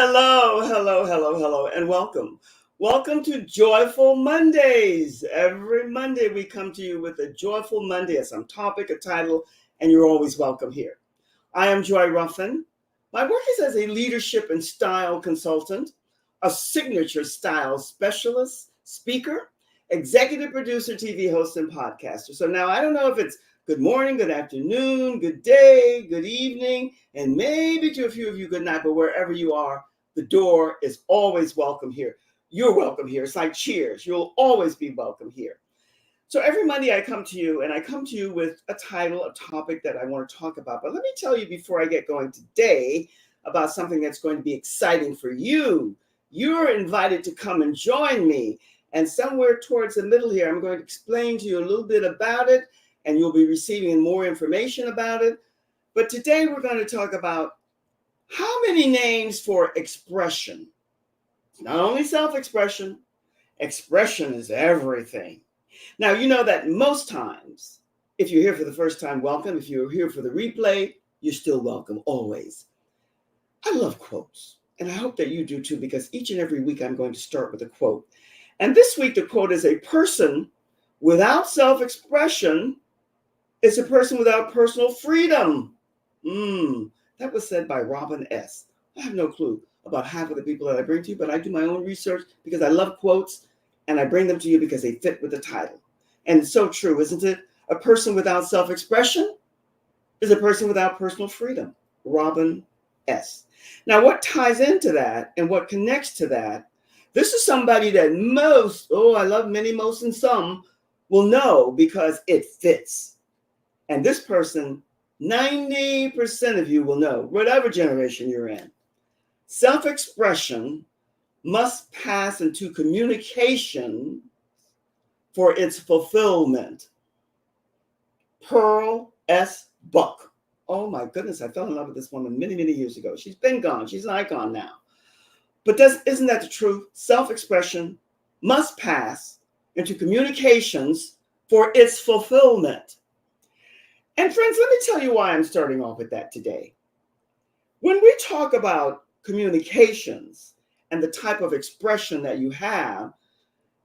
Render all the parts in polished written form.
Hello, and welcome. Welcome to Joyful Mondays. Every Monday we come to you with a Joyful Monday as some topic, a title, and you're always welcome here. I am Joy Ruffen. My work is as a leadership and style consultant, a signature style specialist, speaker, executive producer, TV host, and podcaster. So now I don't know if it's good morning, good afternoon, good day, good evening, and maybe to a few of you, good night, but wherever you are, the door is always welcome here. You're welcome here. It's like cheers. You'll always be welcome here. So every Monday I come to you and I come to you with a title, a topic that I want to talk about. But let me tell you before I get going today about something that's going to be exciting for you. You're invited to come and join me. And somewhere towards the middle here, I'm going to explain to you a little bit about it, and you'll be receiving more information about it. But today we're going to talk about how many names for expression. Not only self-expression, expression is everything. Now, you know that most times, if you're here for the first time, welcome. If you're here for the replay, you're still welcome, always. I love quotes, and I hope that you do too, because each and every week I'm going to start with a quote. And this week, the quote is, a person without self-expression is a person without personal freedom. That was said by Robin S. I have no clue about half of the people that I bring to you, but I do my own research because I love quotes, and I bring them to you because they fit with the title. And it's so true, isn't it? A person without self-expression is a person without personal freedom. Robin S. Now, what ties into that and what connects to that, this is somebody that most, I love many, most, and some, will know because it fits. And this person, 90% of you will know, whatever generation you're in. Self-expression must pass into communication for its fulfillment. Pearl S. Buck. Oh my goodness, I fell in love with this woman many, many years ago. She's been gone. She's an icon now. But isn't that the truth? Self-expression must pass into communications for its fulfillment. And friends, let me tell you why I'm starting off with that today. When we talk about communications and the type of expression that you have,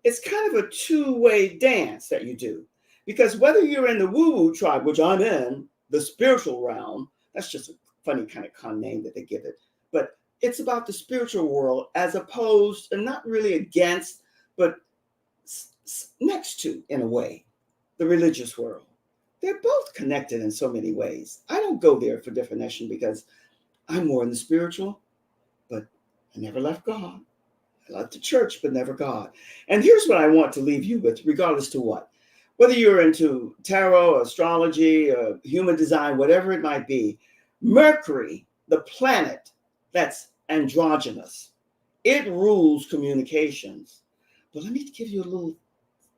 it's kind of a two-way dance that you do. Because whether you're in the woo-woo tribe, which I'm in, the spiritual realm, that's just a funny kind of con name that they give it. But it's about the spiritual world as opposed, and not really against, but next to, in a way, the religious world. They're both connected in so many ways. I don't go there for definition because I'm more in the spiritual, but I never left God. I left the church, but never God. And here's what I want to leave you with, regardless to what. Whether you're into tarot, astrology, human design, whatever it might be, Mercury, the planet that's androgynous, it rules communications. But let me give you a little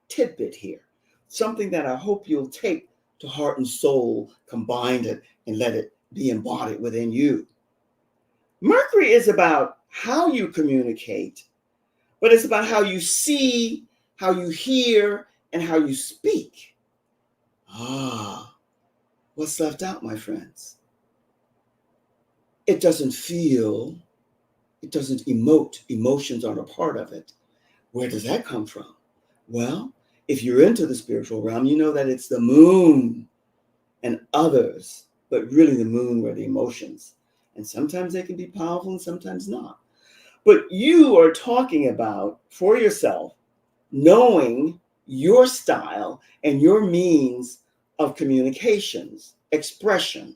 tidbit here, something that I hope you'll take to heart and soul, combine it, and let it be embodied within you. Mercury is about how you communicate, but it's about how you see, how you hear, and how you speak. What's left out, my friends? It doesn't feel, it doesn't emote. Emotions aren't a part of it. Where does that come from? Well, if you're into the spiritual realm, you know that it's the moon and others, but really the moon were the emotions. And sometimes they can be powerful and sometimes not. But you are talking about, for yourself, knowing your style and your means of communications, expression.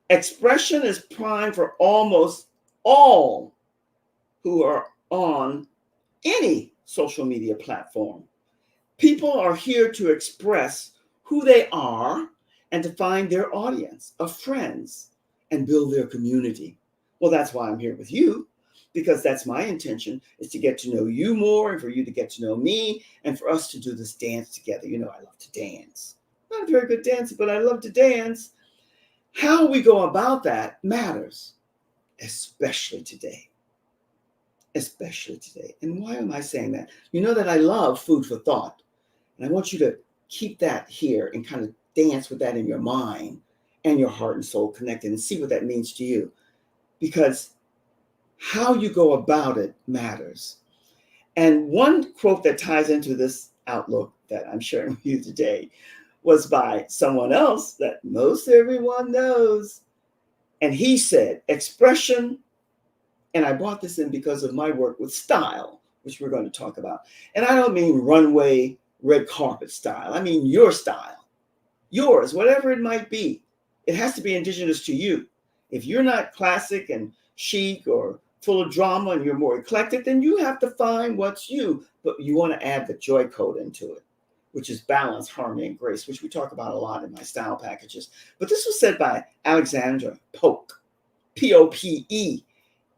Expression is prime for almost all who are on any social media platform. People are here to express who they are and to find their audience of friends and build their community. Well, that's why I'm here with you, because that's my intention, is to get to know you more and for you to get to know me and for us to do this dance together. You know, I love to dance. I'm not a very good dancer, but I love to dance. How we go about that matters, especially today. Especially today. And why am I saying that? You know that I love food for thought. And I want you to keep that here and kind of dance with that in your mind and your heart and soul connected and see what that means to you. Because How you go about it matters. And one quote that ties into this outlook that I'm sharing with you today was by someone else that most everyone knows. And he said, expression, and I brought this in because of my work with style, which we're going to talk about. And I don't mean runway, red carpet style. I mean your style, yours, whatever it might be. It has to be indigenous to you. If you're not classic and chic or full of drama and you're more eclectic, then you have to find what's you. But you want to add the joy code into it, which is balance, harmony, and grace, which we talk about a lot in my style packages. But this was said by Alexandra Pope, Pope.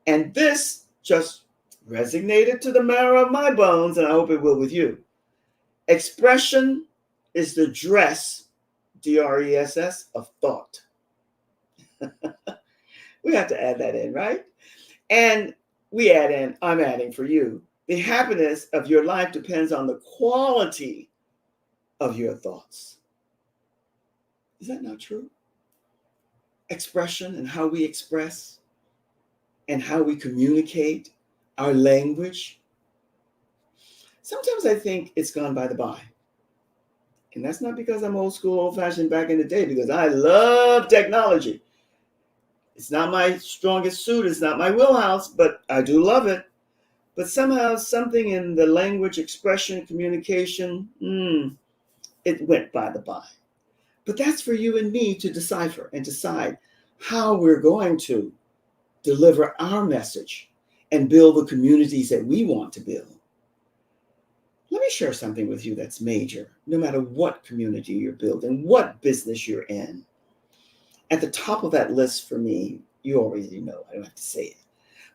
And this just resonated to the marrow of my bones, and I hope it will with you. Expression is the dress, DRESS, of thought. We have to add that in, right? And we add in, I'm adding for you. The happiness of your life depends on the quality of your thoughts. Is that not true? Expression and how we express and how we communicate our language. Sometimes I think it's gone by the by. And that's not because I'm old school, old fashioned back in the day, because I love technology. It's not my strongest suit. It's not my wheelhouse, but I do love it. But somehow something in the language, expression, communication, it went by the by. But that's for you and me to decipher and decide how we're going to deliver our message and build the communities that we want to build. Let me share something with you that's major, no matter what community you're building, what business you're in. At the top of that list for me, you already know, I don't have to say it.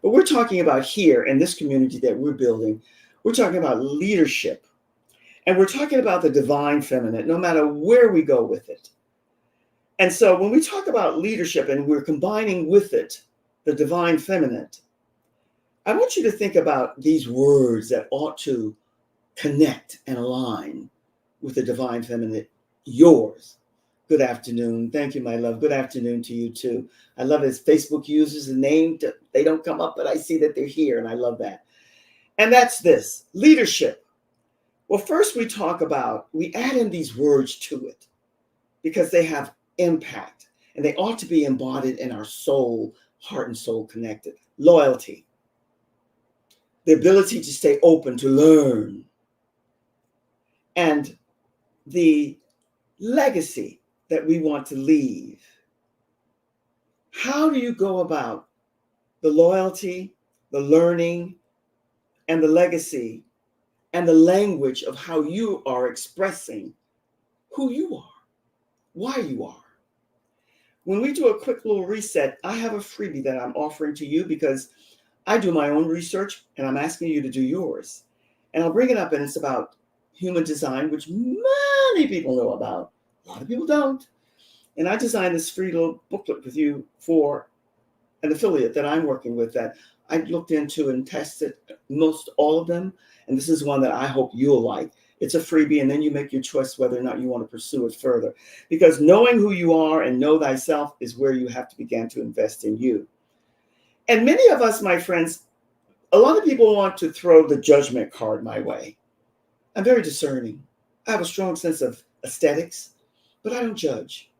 But we're talking about here in this community that we're building, we're talking about leadership. And we're talking about the divine feminine, no matter where we go with it. And so when we talk about leadership and we're combining with it the divine feminine, I want you to think about these words that ought to connect and align with the divine feminine, yours. Good afternoon. Thank you, my love. Good afternoon to you too. I love it. Facebook users a name. They don't come up, but I see that they're here, and I love that. And that's this, leadership. Well, first we add in these words to it because they have impact and they ought to be embodied in our soul, heart and soul connected. Loyalty, the ability to stay open, to learn, and the legacy that we want to leave. How do you go about the loyalty, the learning, and the legacy, and the language of how you are expressing who you are, why you are? When we do a quick little reset, I have a freebie that I'm offering to you because I do my own research and I'm asking you to do yours. And I'll bring it up, and it's about human design, which many people know about. A lot of people don't. And I designed this free little booklet with you for an affiliate that I'm working with that I looked into and tested most all of them. And this is one that I hope you'll like. It's a freebie, and then you make your choice whether or not you want to pursue it further. Because knowing who you are and know thyself is where you have to begin to invest in you. And many of us, my friends, a lot of people want to throw the judgment card my way. I'm very discerning. I have a strong sense of aesthetics, but I don't judge.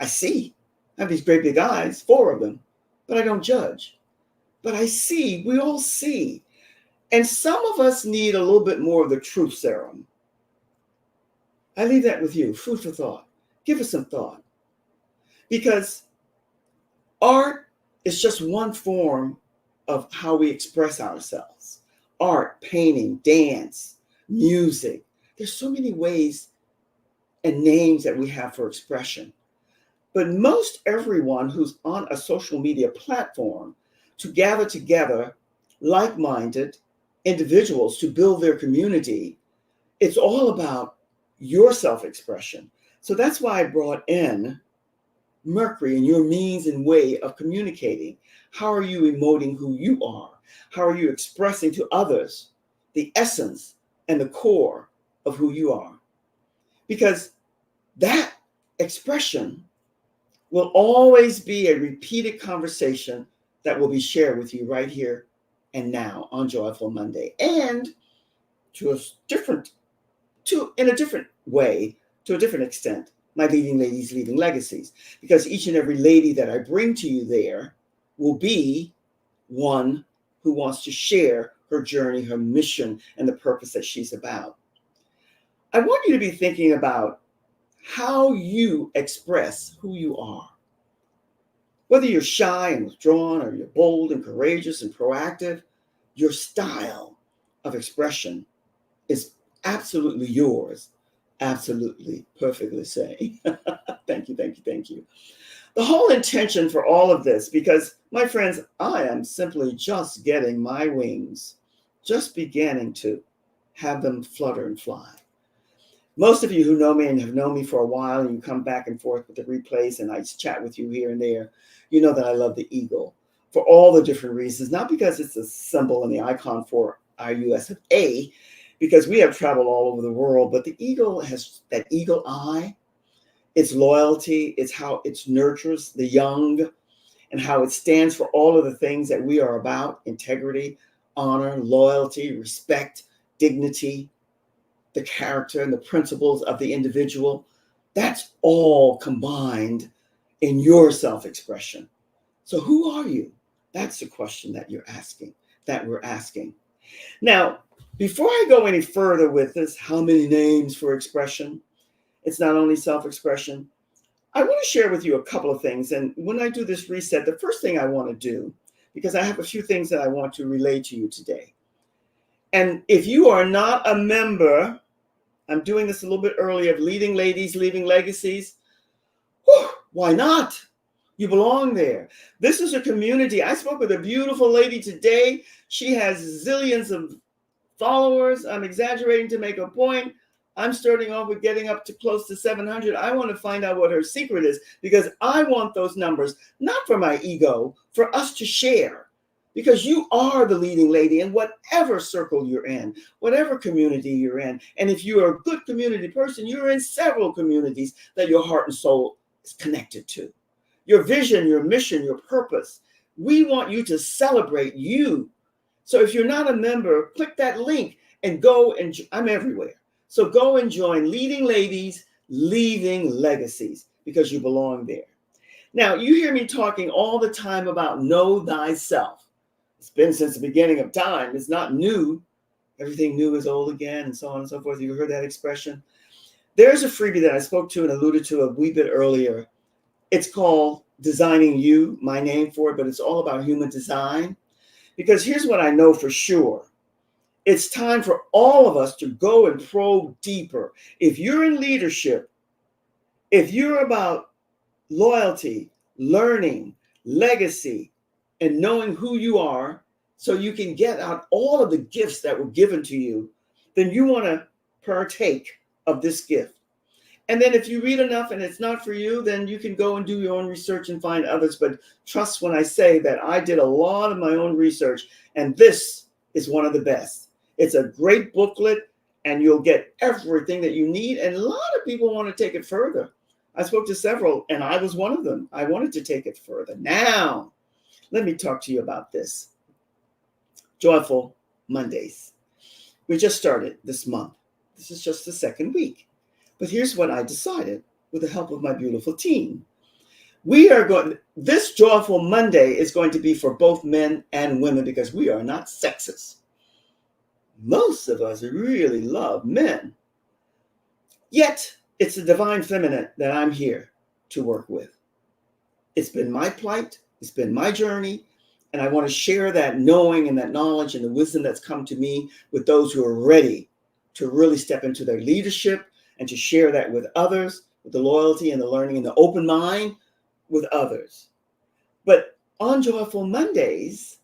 I see. I have these great big eyes, 4 of them, but I don't judge. But I see, we all see. And some of us need a little bit more of the truth serum. I leave that with you, food for thought. Give it some thought. Because art is just one form of how we express ourselves. Art, painting, dance, music. There's so many ways and names that we have for expression. But most everyone who's on a social media platform to gather together like-minded individuals to build their community, it's all about your self-expression. So that's why I brought in Mercury and your means and way of communicating. How are you emoting who you are? How are you expressing to others the essence and the core of who you are? Because that expression will always be a repeated conversation that will be shared with you right here and now on Joyful Monday, and to a different, in a different way, to a different extent, my leading ladies leaving legacies, because each and every lady that I bring to you there will be one who wants to share her journey, her mission, and the purpose that she's about. I want you to be thinking about how you express who you are. Whether you're shy and withdrawn, or you're bold and courageous and proactive, your style of expression is absolutely yours. Absolutely, perfectly say. Thank you, thank you, thank you. The whole intention for all of this, because my friends, I am simply just getting my wings, just beginning to have them flutter and fly. Most of you who know me and have known me for a while, and you come back and forth with the replays, and I chat with you here and there, you know that I love the eagle for all the different reasons, not because it's a symbol and the icon for our US of A, because we have traveled all over the world, but the eagle has that eagle eye, its loyalty, it's how it nurtures the young, and how it stands for all of the things that we are about: integrity, honor, loyalty, respect, dignity, the character and the principles of the individual. That's all combined in your self-expression. So who are you? That's the question that you're asking, that we're asking. Now, before I go any further with this, how many names for expression? It's not only self-expression. I want to share with you a couple of things. And when I do this reset, the first thing I want to do, because I have a few things that I want to relay to you today. And if you are not a member, I'm doing this a little bit early, of Leading Ladies Leaving Legacies. Whew, why not? You belong there. This is a community. I spoke with a beautiful lady today. She has zillions of followers. I'm exaggerating to make a point. I'm starting off with getting up to close to 700. I want to find out what her secret is, because I want those numbers, not for my ego, for us to share. Because you are the leading lady in whatever circle you're in, whatever community you're in. And if you're a good community person, you're in several communities that your heart and soul is connected to. Your vision, your mission, your purpose. We want you to celebrate you. So if you're not a member, click that link and go, and I'm everywhere. So go and join Leading Ladies Leaving Legacies, because you belong there. Now, you hear me talking all the time about know thyself. It's been since the beginning of time. It's not new. Everything new is old again, and so on and so forth. You heard that expression? There's a freebie that I spoke to and alluded to a wee bit earlier. It's called Designing You, my name for it, but it's all about human design. Because here's what I know for sure. It's time for all of us to go and probe deeper. If you're in leadership, if you're about loyalty, learning, legacy, and knowing who you are, so you can get out all of the gifts that were given to you, then you want to partake of this gift. And then if you read enough and it's not for you, then you can go and do your own research and find others. But trust when I say that I did a lot of my own research, and this is one of the best. It's a great booklet, and you'll get everything that you need. And a lot of people want to take it further. I spoke to several, and I was one of them. I wanted to take it further. Now, let me talk to you about this. Joyful Mondays. We just started this month. This is just the second week. But here's what I decided with the help of my beautiful team. This Joyful Monday is going to be for both men and women, because we are not sexist. Most of us really love men. Yet, it's the divine feminine that I'm here to work with. It's been my plight. It's been my journey. And I want to share that knowing and that knowledge and the wisdom that's come to me with those who are ready to really step into their leadership, and to share that with others, with the loyalty and the learning and the open mind with others. But on Joyful Mondays,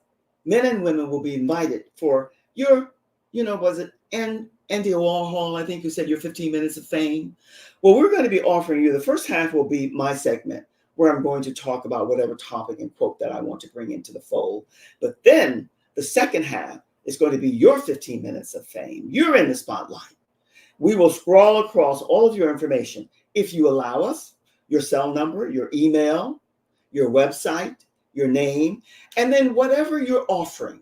men and women will be invited for your, was it Andy Warhol, I think you said, your 15 minutes of fame? Well, we're going to be offering you, the first half will be my segment, where I'm going to talk about whatever topic and quote that I want to bring into the fold. But then the second half is going to be your 15 minutes of fame. You're in the spotlight. We will scroll across all of your information. If you allow us, your cell number, your email, your website, your name, and then whatever you're offering.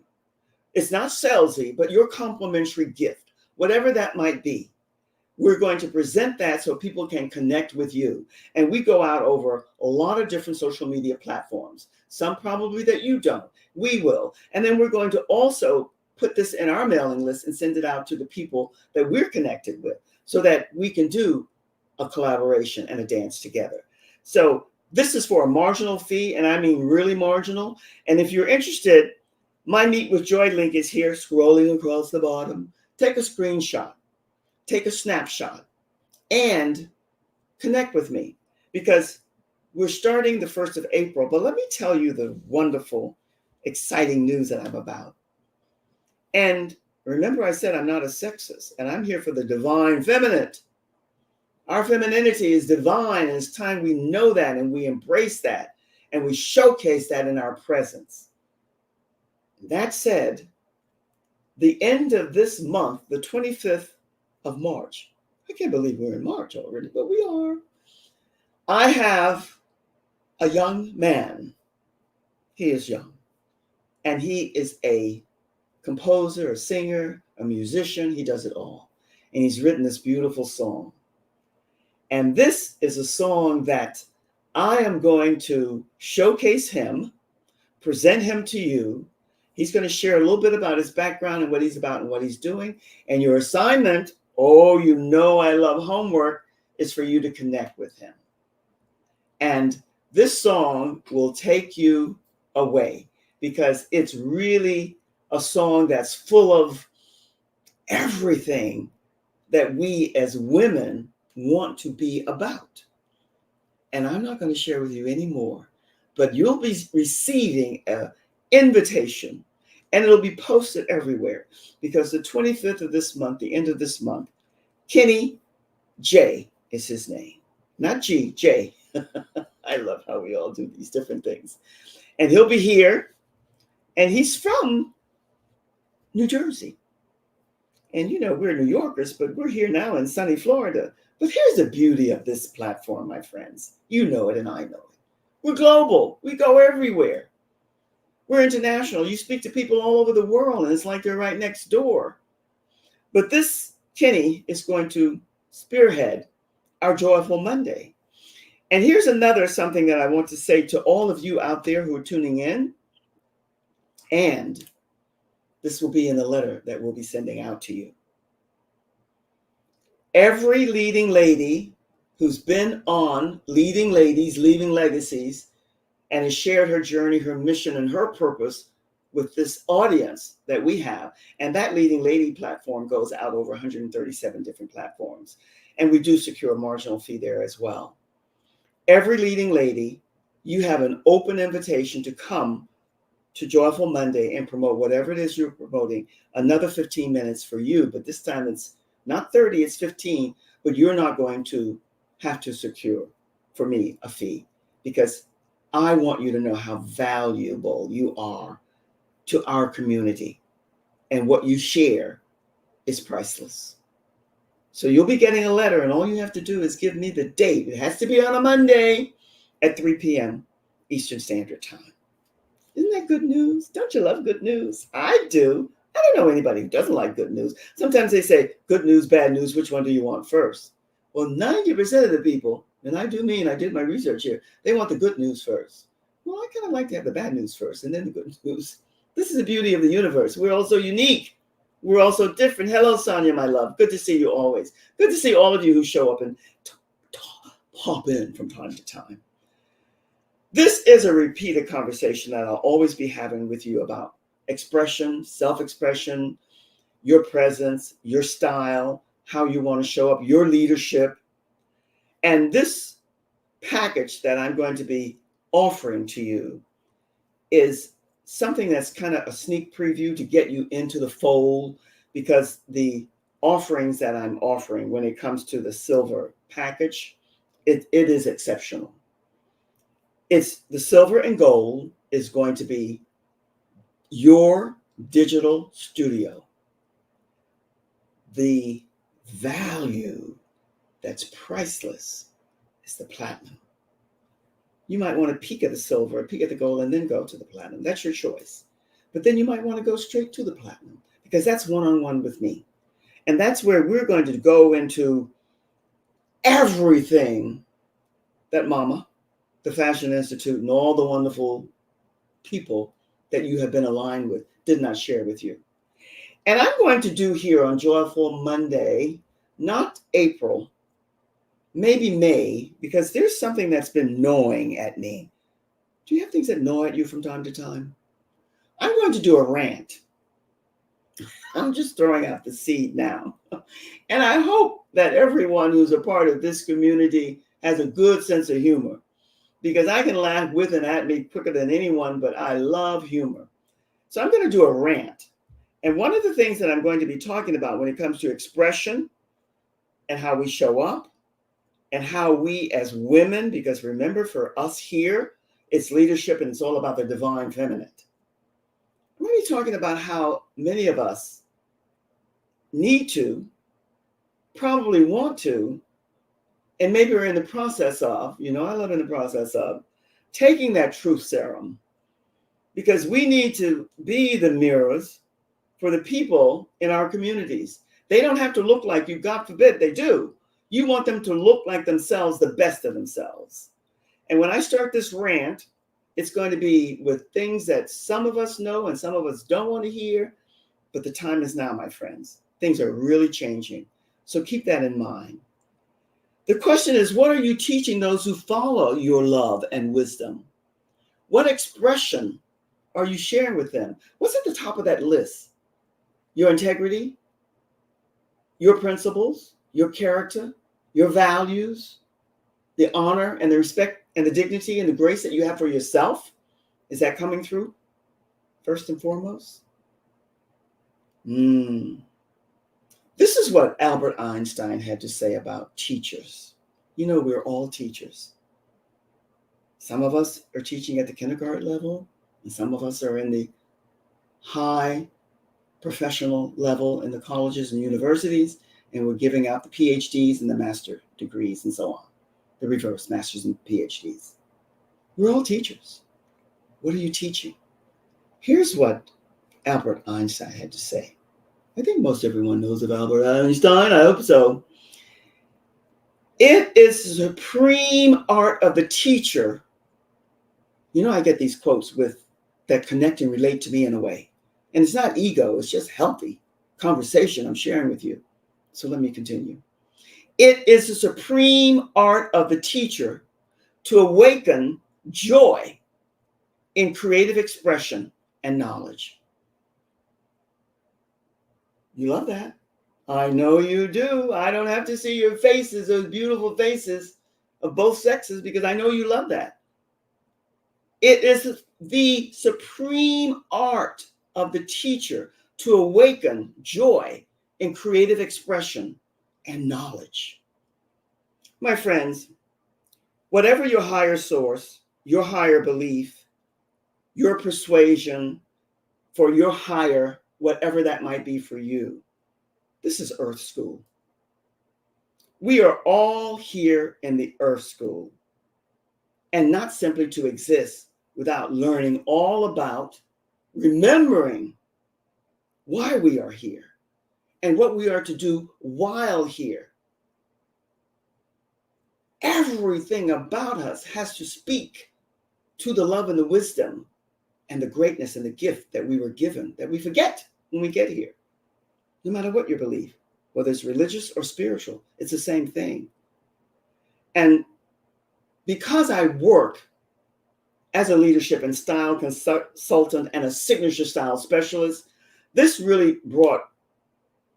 It's not salesy, but your complimentary gift, whatever that might be. We're going to present that so people can connect with you. And we go out over a lot of different social media platforms, some probably that you don't. We will. And then we're going to also put this in our mailing list and send it out to the people that we're connected with so that we can do a collaboration and a dance together. So this is for a marginal fee, and I mean really marginal. And if you're interested, my Meet with Joy link is here, scrolling across the bottom. Take a screenshot, take a snapshot, and connect with me, because we're starting the 1st of April. But let me tell you the wonderful, exciting news that I'm about. And remember, I said I'm not a sexist, and I'm here for the divine feminine. Our femininity is divine, and it's time we know that and we embrace that and we showcase that in our presence. That said, the end of this month, the 25th of March, I can't believe we're in March already, but we are. I have a young man. He is young, and he is a composer, a singer, a musician. He does it all. And he's written this beautiful song. And this is a song that I am going to showcase him, present him to you. He's going to share a little bit about his background and what he's about and what he's doing. And your assignment, oh, you know I love homework, is for you to connect with him. And this song will take you away because it's really a song that's full of everything that we as women want to be about. And I'm not going to share with you anymore, but you'll be receiving an invitation, and it'll be posted everywhere, because the 25th of this month, the end of this month, Kenny J is his name, not G, J. I love how we all do these different things. And he'll be here, and he's from New Jersey. And you know, we're New Yorkers, but we're here now in sunny Florida. But here's the beauty of this platform, my friends. You know it and I know it. We're global. We go everywhere. We're international. You speak to people all over the world, and it's like they're right next door. But this Kenny is going to spearhead our Joyful Monday. And here's another something that I want to say to all of you out there who are tuning in. And this will be in the letter that we'll be sending out to you. Every leading lady who's been on Leading Ladies, Leaving Legacies, and has shared her journey, her mission, and her purpose with this audience that we have. And that Leading Lady platform goes out over 137 different platforms. And we do secure a marginal fee there as well. Every leading lady, you have an open invitation to come to Joyful Monday and promote whatever it is you're promoting. Another 15 minutes for you, but this time it's not 30, it's 15, but you're not going to have to secure, for me, a fee, because I want you to know how valuable you are to our community, and what you share is priceless. So you'll be getting a letter, and all you have to do is give me the date. It has to be on a Monday at 3 p.m. Eastern Standard Time. Isn't that good news? Don't you love good news? I do. I don't know anybody who doesn't like good news. Sometimes they say, good news, bad news, which one do you want first? Well, 90% of the people, and I do mean, I did my research here, they want the good news first. Well, I kind of like to have the bad news first and then the good news. This is the beauty of the universe. We're all so unique. We're all so different. Hello, Sonia, my love. Good to see you always. Good to see all of you who show up and pop in from time to time. This is a repeated conversation that I'll always be having with you about expression, self-expression, your presence, your style, how you want to show up, your leadership. And this package that I'm going to be offering to you is something that's kind of a sneak preview to get you into the fold, because the offerings that I'm offering when it comes to the silver package, it is exceptional. It's the silver and gold is going to be your digital studio. The value that's priceless is the platinum. You might want to peek at the silver, peek at the gold, and then go to the platinum. That's your choice. But then you might want to go straight to the platinum because that's one-on-one with me. And that's where we're going to go into everything that Mama, the Fashion Institute, and all the wonderful people that you have been aligned with did not share with you. And I'm going to do here on Joyful Monday, not April, maybe May, because there's something that's been gnawing at me. Do you have things that gnaw at you from time to time? I'm going to do a rant. I'm just throwing out the seed now. And I hope that everyone who's a part of this community has a good sense of humor, because I can laugh with and at me quicker than anyone, but I love humor. So I'm going to do a rant. And one of the things that I'm going to be talking about when it comes to expression and how we show up and how we as women, because remember for us here, it's leadership and it's all about the divine feminine. I'm going to be talking about how many of us need to, probably want to, and maybe we're in the process of, I love in the process of taking that truth serum, because we need to be the mirrors for the people in our communities. They don't have to look like you, God forbid they do. You want them to look like themselves, the best of themselves. And when I start this rant, it's going to be with things that some of us know and some of us don't want to hear, but the time is now, my friends. Things are really changing. So keep that in mind. The question is, what are you teaching those who follow your love and wisdom? What expression are you sharing with them? What's at the top of that list? Your integrity, your principles, your character, your values, the honor and the respect and the dignity and the grace that you have for yourself. Is that coming through first and foremost? This is what Albert Einstein had to say about teachers. We're all teachers. Some of us are teaching at the kindergarten level, and some of us are in the high professional level in the colleges and universities, and we're giving out the PhDs and the master degrees and so on, the reverse, masters and PhDs. We're all teachers. What are you teaching? Here's what Albert Einstein had to say. I think most everyone knows of Albert Einstein. I hope so. It is the supreme art of the teacher. I get these quotes that connect and relate to me in a way. And it's not ego, it's just healthy conversation I'm sharing with you. So let me continue. It is the supreme art of the teacher to awaken joy in creative expression and knowledge. You love that? I know you do. I don't have to see your faces, those beautiful faces of both sexes, because I know you love that. It is the supreme art of the teacher to awaken joy in creative expression and knowledge. My friends, whatever your higher source, your higher belief, your persuasion for your higher, whatever that might be for you, this is Earth School. We are all here in the Earth School, and not simply to exist without learning all about, remembering why we are here and what we are to do while here. Everything about us has to speak to the love and the wisdom and the greatness and the gift that we were given, that we forget when we get here. No matter what your belief, whether it's religious or spiritual, it's the same thing. And because I work as a leadership and style consultant and a signature style specialist, this really brought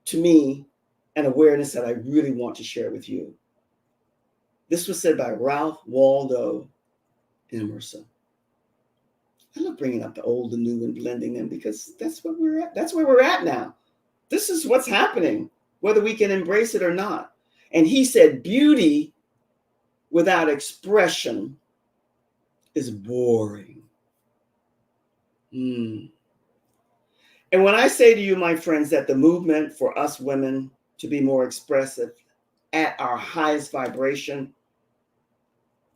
to me an awareness that I really want to share with you. This was said by Ralph Waldo Emerson. I love bringing up the old and new and blending them, because that's what we're at. That's where we're at now. This is what's happening, whether we can embrace it or not. And he said, beauty without expression is boring. And when I say to you, my friends, that the movement for us women to be more expressive at our highest vibration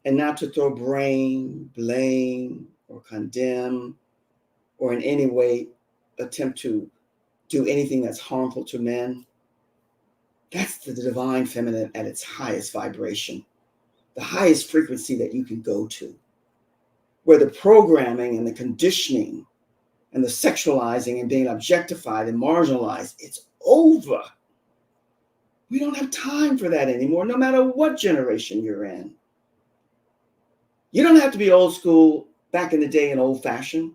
and not to throw blame, or condemn, or in any way attempt to do anything that's harmful to men. That's the divine feminine at its highest vibration, the highest frequency that you can go to, where the programming and the conditioning and the sexualizing and being objectified and marginalized, it's over. We don't have time for that anymore, no matter what generation you're in. You don't have to be old school back in the day and old fashioned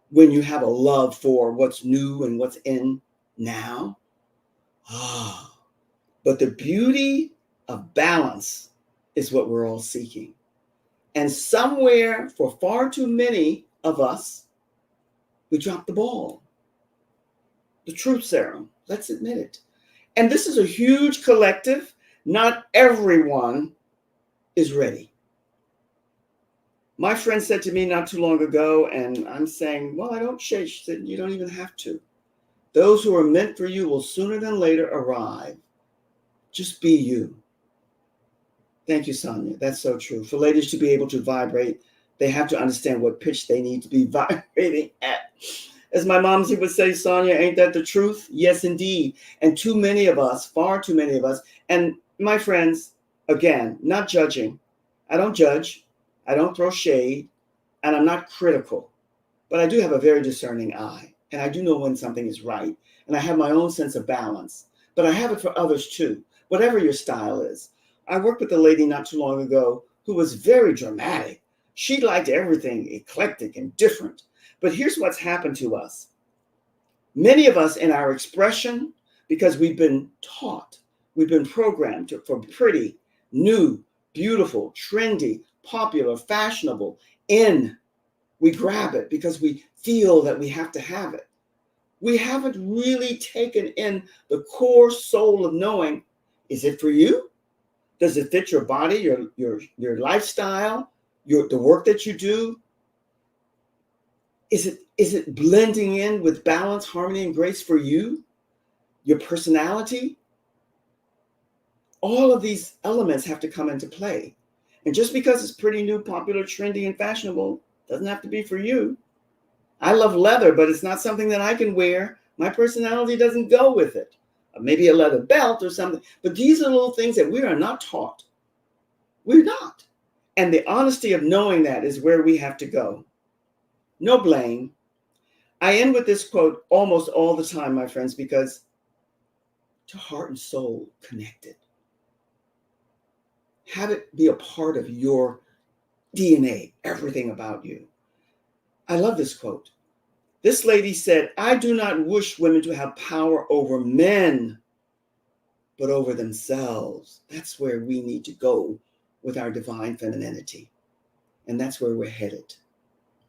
when you have a love for what's new and what's in now. But the beauty of balance is what we're all seeking. And somewhere, for far too many of us, we dropped the ball. The truth serum, let's admit it. And this is a huge collective. Not everyone is ready. My friend said to me not too long ago, and I'm saying, well, I don't shade. She said, you don't even have to. Those who are meant for you will sooner than later arrive. Just be you. Thank you, Sonia. That's so true. For ladies to be able to vibrate, they have to understand what pitch they need to be vibrating at. As my momsy would say, Sonia, ain't that the truth? Yes, indeed. And too many of us, far too many of us, and my friends, again, not judging. I don't judge. I don't throw shade. And I'm not critical. But I do have a very discerning eye. And I do know when something is right. And I have my own sense of balance. But I have it for others too, whatever your style is. I worked with a lady not too long ago who was very dramatic. She liked everything eclectic and different. But here's what's happened to us. Many of us in our expression, because we've been taught, we've been programmed for pretty, new, beautiful, trendy, popular, fashionable, in. We grab it because we feel that we have to have it. We haven't really taken in the core soul of knowing, is it for you? Does it fit your body, your lifestyle, the work that you do? Is it blending in with balance, harmony, and grace for you? Your personality? All of these elements have to come into play. And just because it's pretty new, popular, trendy, and fashionable, doesn't have to be for you. I love leather, but it's not something that I can wear. My personality doesn't go with it. Maybe a leather belt or something. But these are little things that we are not taught. We're not. And the honesty of knowing that is where we have to go. No blame. I end with this quote almost all the time, my friends, because to heart and soul connected. Have it be a part of your DNA, everything about you. I love this quote. This lady said, I do not wish women to have power over men, but over themselves. That's where we need to go with our divine femininity. And that's where we're headed.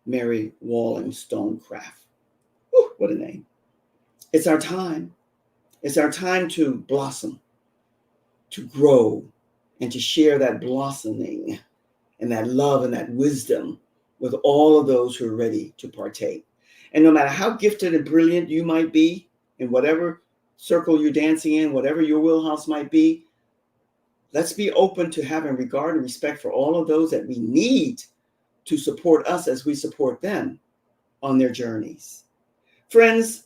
Mary Wollstonecraft. Whew, what a name. It's our time. It's our time to blossom, to grow, and to share that blossoming and that love and that wisdom with all of those who are ready to partake. And no matter how gifted and brilliant you might be, in whatever circle you're dancing in, whatever your wheelhouse might be, let's be open to having regard and respect for all of those that we need to support us as we support them on their journeys. Friends,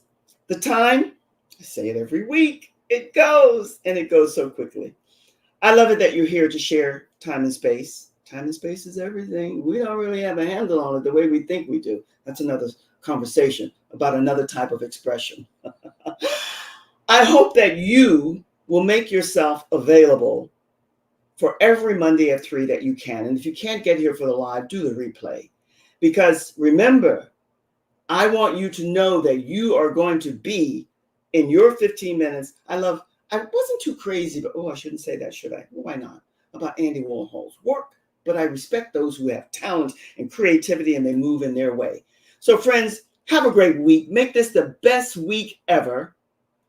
the time, I say it every week, it goes, and it goes so quickly. I love it that you're here to share time and space. Time and space is everything. We don't really have a handle on it the way we think we do. That's another conversation about another type of expression. I hope that you will make yourself available for every Monday at 3 that you can. And if you can't get here for the live, do the replay. Because remember, I want you to know that you are going to be in your 15 minutes. I wasn't too crazy, but I shouldn't say that, should I? Why not? About Andy Warhol's work. But I respect those who have talent and creativity and they move in their way. So friends, have a great week. Make this the best week ever.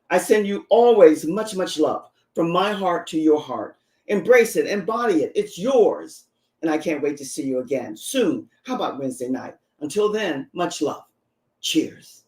I send you always much, much love from my heart to your heart. Embrace it, embody it. It's yours. And I can't wait to see you again soon. How about Wednesday night? Until then, much love. Cheers.